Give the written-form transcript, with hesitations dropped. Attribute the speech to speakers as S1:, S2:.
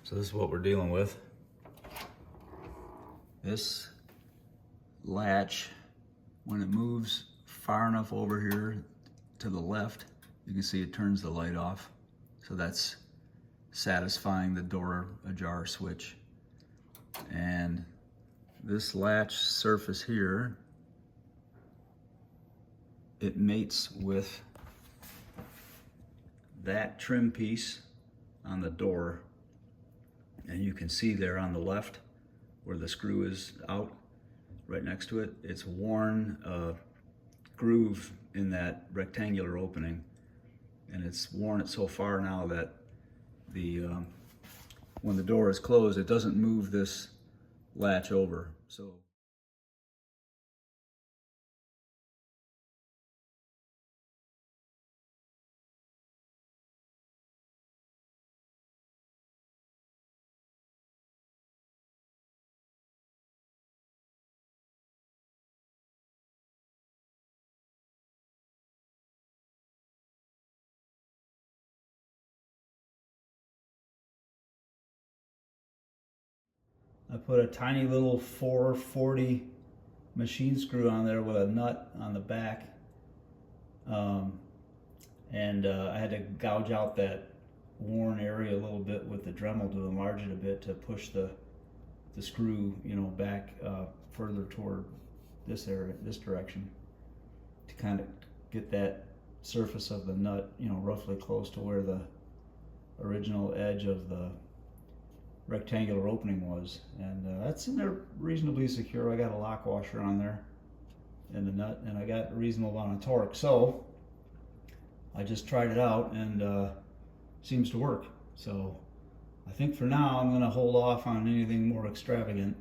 S1: So this is what we're dealing with.
S2: This latch, when it moves far enough over here to the left, you can see it turns the light off. So that's satisfying the door ajar switch. And this latch surface here, it mates with that trim piece on the door. And you can see there on the left where the screw is out, right next to it, it's worn a groove in that rectangular opening. And it's worn it so far now that when the door is closed, it doesn't move this latch over. So
S1: I put a tiny little 440 machine screw on there with a nut on the back. I had to gouge out that worn area a little bit with the Dremel to enlarge it a bit to push the screw, back further toward this area, this direction, to kind of get that surface of the nut, roughly close to where the original edge of the rectangular opening was. And that's in there reasonably secure. I got a lock washer on there in the nut, and I got a reasonable amount of torque. So I just tried it out, and seems to work. So I think for now I'm going to hold off on anything more extravagant